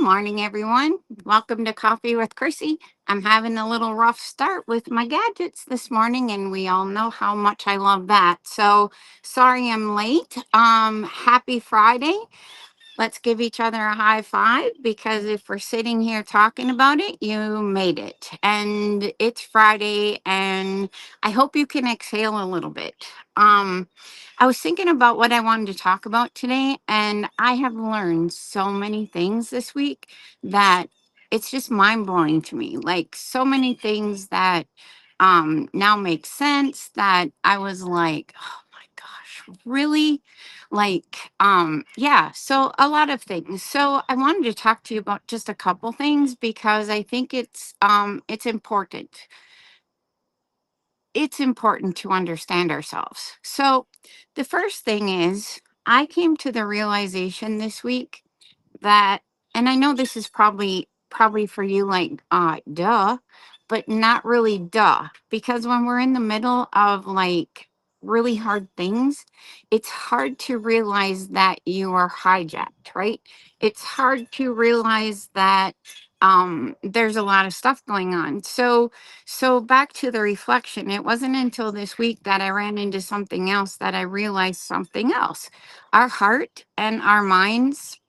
morning, everyone. Welcome to Coffee with Chrissy. I'm having a little rough start with my gadgets this morning, and we all know how much I love that. So sorry I'm late. Happy Friday. Let's give each other a high five because if we're sitting here talking about it, you made it. And it's Friday, and I hope you can exhale a little bit. Um, I was thinking about what I wanted to talk about today, and I have learned so many things this week that it's just mind blowing to me. Like so many things that now make sense that I was like, oh my gosh, really? Yeah, so a lot of things. So I wanted to talk to you about just a couple things because I think it's important. It's important to understand ourselves. So the first thing is I came to the realization this week that, and I know this is probably for you like duh, but not really duh, because when we're in the middle of like really hard things, it's hard to realize that you are hijacked, right? It's hard to realize that there's a lot of stuff going on. So back to the reflection, it wasn't until this week that I ran into something else that I realized something else. Our heart and our minds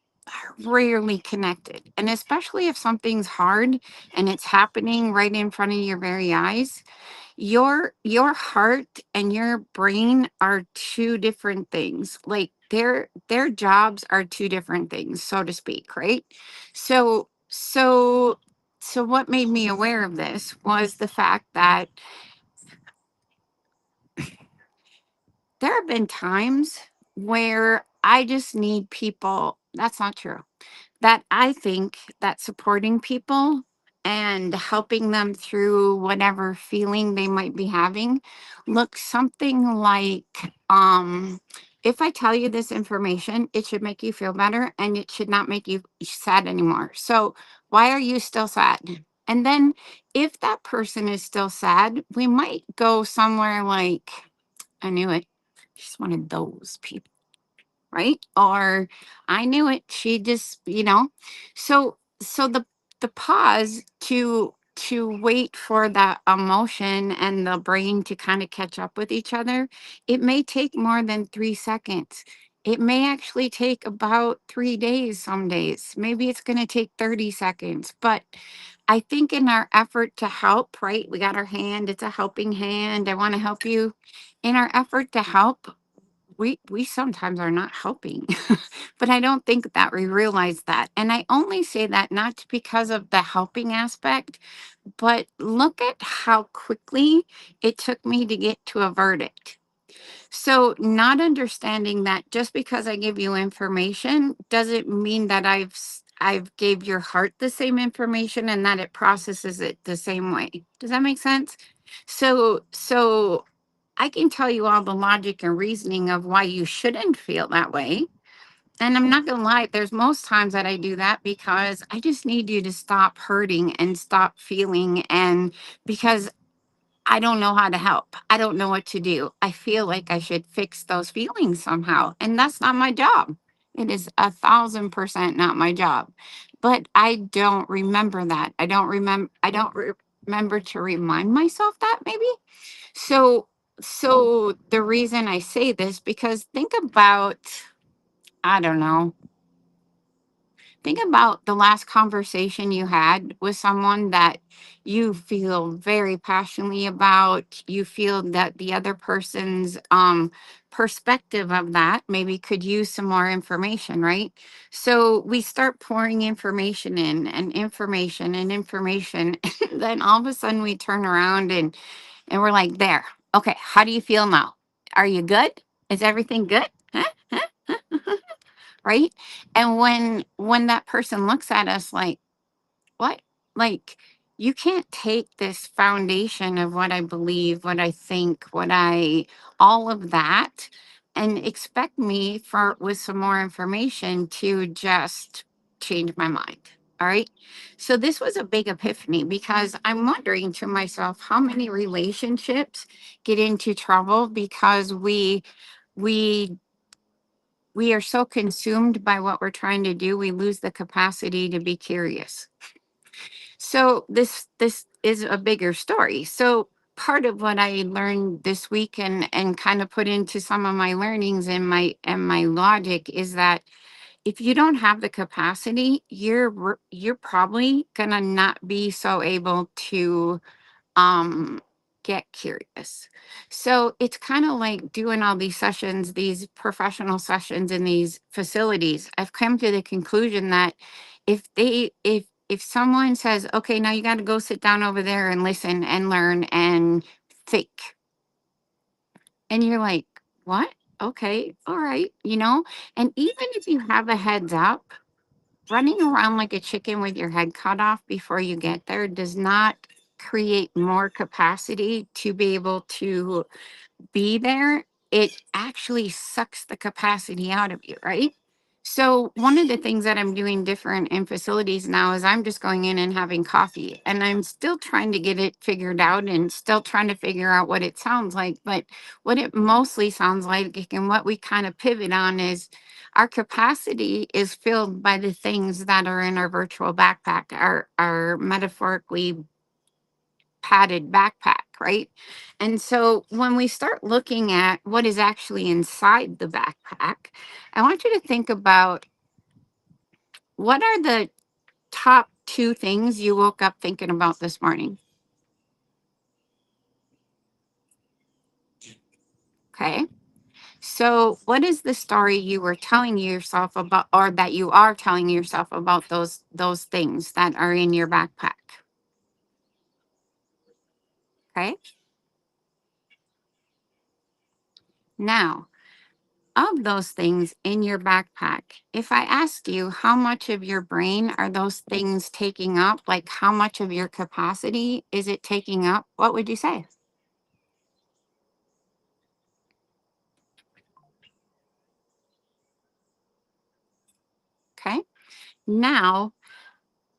rarely connected. And especially if something's hard and it's happening right in front of your very eyes, your heart and your brain are two different things. Like their jobs are two different things, so to speak, right? So what made me aware of this was the fact that there have been times where I just need people. That's not true. That I think that supporting people and helping them through whatever feeling they might be having looks something like if I tell you this information, it should make you feel better and it should not make you sad anymore. So, why are you still sad? And then, if that person is still sad, we might go somewhere like, I knew it. She's one of those people, right? Or I knew it. She just, so the pause to wait for that emotion and the brain to kind of catch up with each other, it may take more than 3 seconds. It may actually take about 3 days, some days. Maybe it's going to take 30 seconds. But I think in our effort to help, right? We got our hand, it's a helping hand. I want to help you. In our effort to help, we sometimes are not helping. But I don't think that we realize that, and I only say that not because of the helping aspect, but look at how quickly it took me to get to a verdict. So not understanding that just because I give you information doesn't mean that I've gave your heart the same information and that it processes it the same way. Does that make sense? So I can tell you all the logic and reasoning of why you shouldn't feel that way. And I'm not going to lie, there's most times that I do that because I just need you to stop hurting and stop feeling. And because I don't know how to help, I don't know what to do. I feel like I should fix those feelings somehow. And that's not my job. It is 1,000% not my job. But I don't remember that. I don't remember to remind myself that maybe. So the reason I say this, because I don't know, think about the last conversation you had with someone that you feel very passionately about. You feel that the other person's perspective of that maybe could use some more information, right? So we start pouring information in and information and information. And then all of a sudden we turn around and we're like, there. Okay, how do you feel now? Are you good? Is everything good? Huh? Huh? Right? And when that person looks at us like, what? Like, you can't take this foundation of what I believe, what I think, all of that, and expect me for with some more information to just change my mind. All right. So this was a big epiphany because I'm wondering to myself how many relationships get into trouble because we we are so consumed by what we're trying to do, we lose the capacity to be curious. So this is a bigger story. So part of what I learned this week and kind of put into some of my learnings and my logic is that if you don't have the capacity, you're probably gonna not be so able to um get curious. So it's kind of like doing all these sessions, these professional sessions in these facilities. I've come to the conclusion that if someone says, okay, now you got to go sit down over there and listen and learn and think, and you're like, what? Okay, all right, and even if you have a heads up, running around like a chicken with your head cut off before you get there does not create more capacity to be able to be there. It actually sucks the capacity out of you, right? So, one of the things that I'm doing different in facilities now is I'm just going in and having coffee, and I'm still trying to get it figured out and still trying to figure out what it sounds like. But what it mostly sounds like, and what we kind of pivot on, is our capacity is filled by the things that are in our virtual backpack, our metaphorically padded backpack, right? And so when we start looking at what is actually inside the backpack, I want you to think about, what are the top two things you woke up thinking about this morning? Okay. So, what is the story you were telling yourself about, or that you are telling yourself about those things that are in your backpack? Okay. Now, of those things in your backpack, if I asked you how much of your brain are those things taking up, like how much of your capacity is it taking up, what would you say? Okay. Now,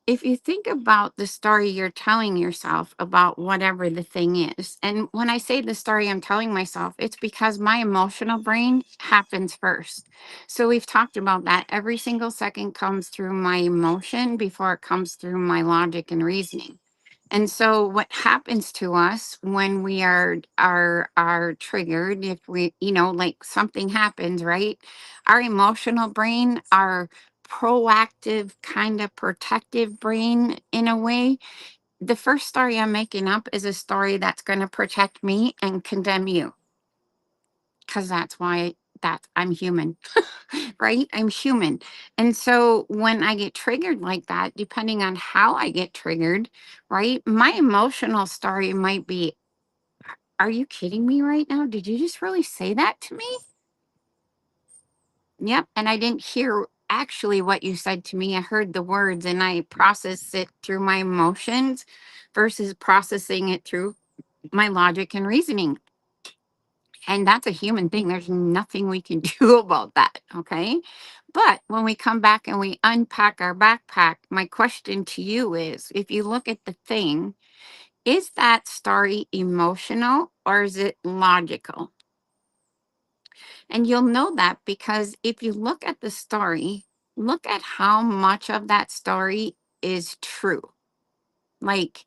if you think about the story you're telling yourself about whatever the thing is, and when I say the story I'm telling myself, it's because my emotional brain happens first. So we've talked about that. Every single second comes through my emotion before it comes through my logic and reasoning. And so what happens to us when we are triggered, if we, like something happens, right? Our emotional brain, our proactive kind of protective brain in a way, the first story I'm making up is a story that's going to protect me and condemn you, because that's why, that I'm human. Right? I'm human. And so when I get triggered like that, depending on how I get triggered, right? My emotional story might be, are you kidding me right now? Did you just really say that to me? Yep. And I didn't hear actually what you said to me. I heard the words and I processed it through my emotions versus processing it through my logic and reasoning. And that's a human thing. There's nothing we can do about that. Okay. But when we come back and we unpack our backpack, my question to you is, if you look at the thing, is that story emotional or is it logical? And you'll know that because if you look at the story, look at how much of that story is true. Like,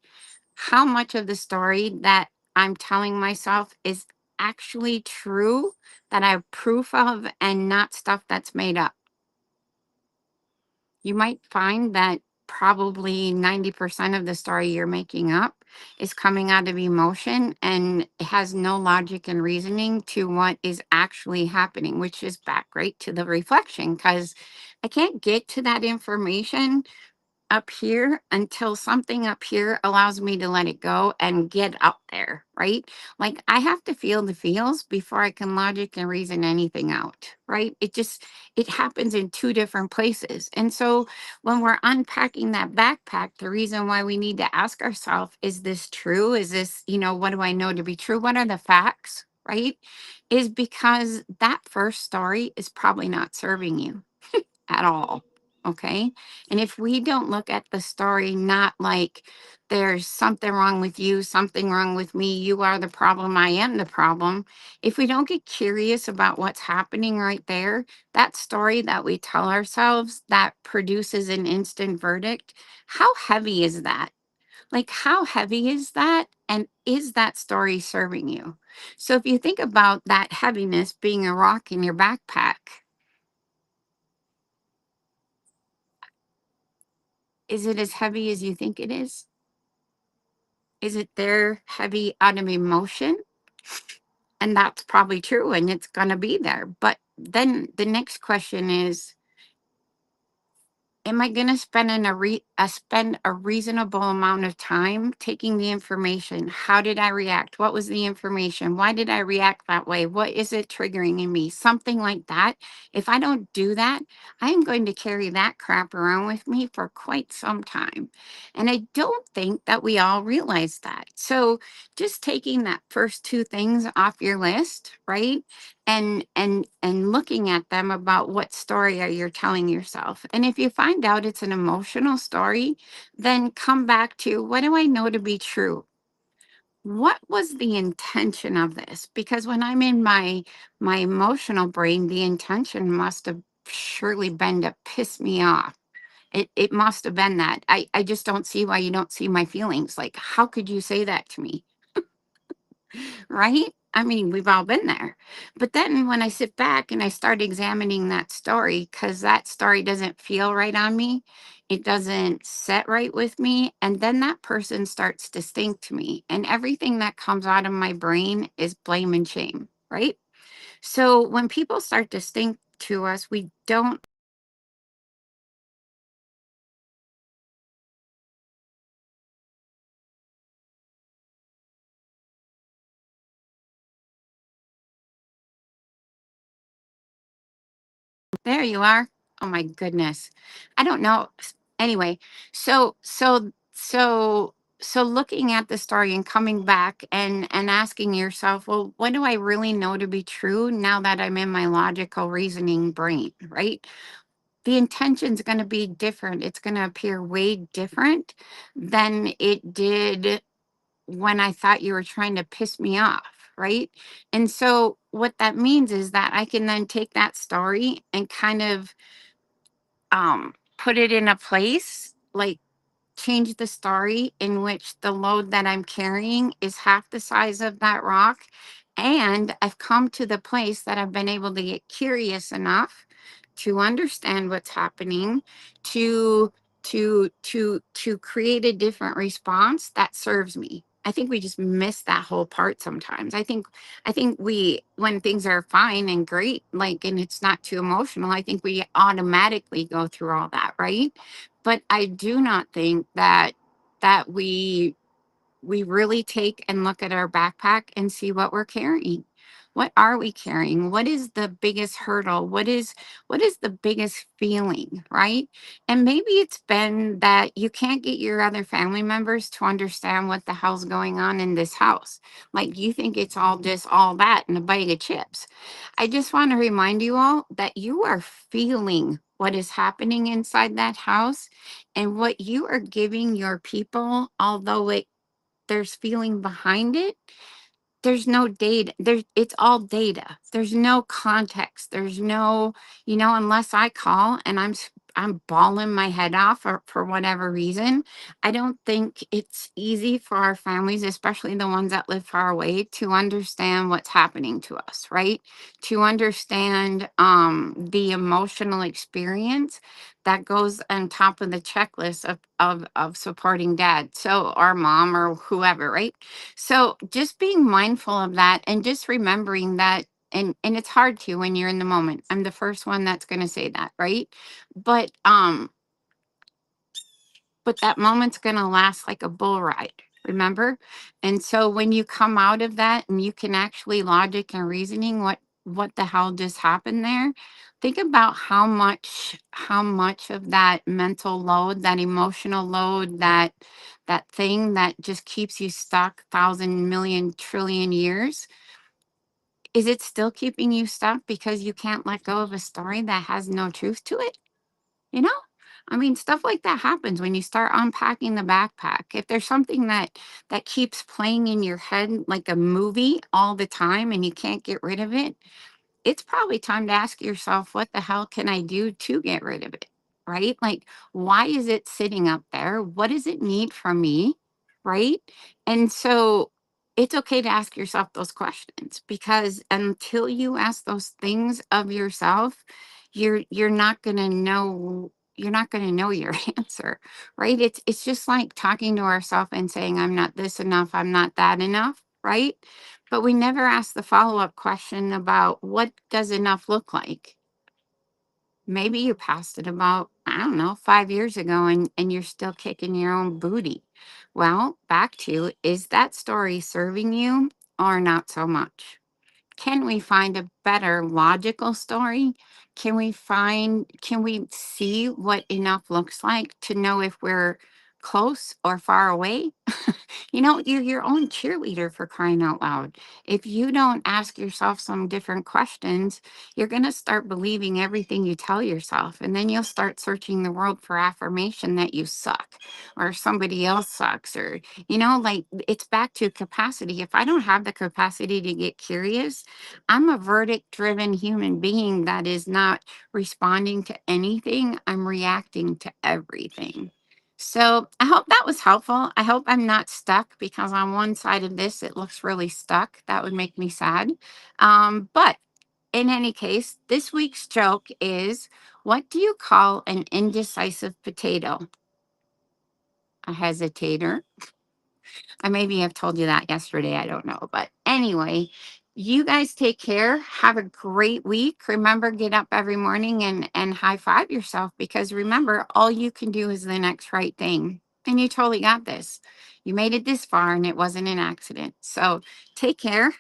how much of the story that I'm telling myself is actually true, that I have proof of, and not stuff that's made up. You might find that probably 90% of the story you're making up is coming out of emotion and it has no logic and reasoning to what is actually happening, which is back right to the reflection, because I can't get to that information up here until something up here allows me to let it go and get up there, right? Like I have to feel the feels before I can logic and reason anything out, right? It happens in two different places. And so when we're unpacking that backpack, the reason why we need to ask ourselves, is this true? Is this, what do I know to be true? What are the facts, right? Is because that first story is probably not serving you at all. Okay. And if we don't look at the story, not like there's something wrong with you, something wrong with me, you are the problem, I am the problem. If we don't get curious about what's happening right there, that story that we tell ourselves that produces an instant verdict, how heavy is that? Like, how heavy is that? And is that story serving you? So, if you think about that heaviness being a rock in your backpack, is it as heavy as you think it is? Is it there heavy out of emotion? And that's probably true and it's going to be there. But then the next question is, am I going to spend a reasonable amount of time taking the information? How did I react? What was the information? Why did I react that way? What is it triggering in me? Something like that. If I don't do that, I am going to carry that crap around with me for quite some time. And I don't think that we all realize that. So just taking that first two things off your list, right? And looking at them about what story are you telling yourself. And if you find out it's an emotional story, then come back to, what do I know to be true? What was the intention of this? Because when I'm in my emotional brain, the intention must have surely been to piss me off. It must have been that. I just don't see why you don't see my feelings. Like, how could you say that to me? Right? I mean, we've all been there. But then when I sit back and I start examining that story, because that story doesn't feel right on me, it doesn't set right with me. And then that person starts to stink to me. And everything that comes out of my brain is blame and shame, right? So when people start to stink to us, we don't. There you are. Oh my goodness. I don't know. Anyway, so looking at the story and coming back and asking yourself, well, what do I really know to be true now that I'm in my logical reasoning brain, right? The intention's going to be different. It's going to appear way different than it did when I thought you were trying to piss me off, right? And so what that means is that I can then take that story and kind of put it in a place, like change the story in which the load that I'm carrying is half the size of that rock. And I've come to the place that I've been able to get curious enough to understand what's happening, to to create a different response that serves me. I think we just miss that whole part sometimes. I think we, when things are fine and great, like, and it's not too emotional, I think we automatically go through all that, right? But I do not think that we really take and look at our backpack and see what we're carrying. What are we carrying? What is the biggest hurdle? What is the biggest feeling, right? And maybe it's been that you can't get your other family members to understand what the hell's going on in this house. Like, you think it's all just all that and a bag of chips. I just want to remind you all that you are feeling what is happening inside that house, and what you are giving your people, although there's feeling behind it, there's no data. It's all data. There's no context. There's no, unless I call and I'm bawling my head off for whatever reason. I don't think it's easy for our families, especially the ones that live far away, to understand what's happening to us, right? To understand the emotional experience that goes on top of the checklist of supporting dad. So, our mom or whoever, right? So just being mindful of that and just remembering that, and it's hard to when you're in the moment. I'm the first one that's going to say that, right? But but that moment's going to last like a bull ride, remember? And so when you come out of that and you can actually logic and reasoning what the hell just happened there, think about how much of that mental load, that emotional load, that thing that just keeps you stuck thousand million trillion years, is it still keeping you stuck because you can't let go of a story that has no truth to it, you know? I mean, stuff like that happens when you start unpacking the backpack. If there's something that keeps playing in your head like a movie all the time and you can't get rid of it, it's probably time to ask yourself, what the hell can I do to get rid of it? Right? Like, why is it sitting up there? What does it need from me? Right? And so it's okay to ask yourself those questions, because until you ask those things of yourself, you're not going to know, you're not going to know your answer, right? It's just like talking to ourselves and saying, I'm not this enough, I'm not that enough, right? But we never ask the follow-up question about, what does enough look like? Maybe you passed it about, I don't know, 5 years ago, and you're still kicking your own booty. Well, back to, is that story serving you or not so much? Can we find a better logical story? Can we see what enough looks like to know if we're close or far away? You're your own cheerleader, for crying out loud. If you don't ask yourself some different questions, you're going to start believing everything you tell yourself. And then you'll start searching the world for affirmation that you suck or somebody else sucks, or, like, it's back to capacity. If I don't have the capacity to get curious, I'm a verdict driven human being that is not responding to anything. I'm reacting to everything. So I hope that was helpful. I hope I'm not stuck, because on one side of this, it looks really stuck. That would make me sad. But in any case, this week's joke is, what do you call an indecisive potato? A hesitator. I maybe have told you that yesterday. I don't know. But anyway, you guys take care. Have a great week. Remember, get up every morning and high five yourself, because remember, all you can do is the next right thing. And you totally got this. You made it this far and it wasn't an accident. So take care.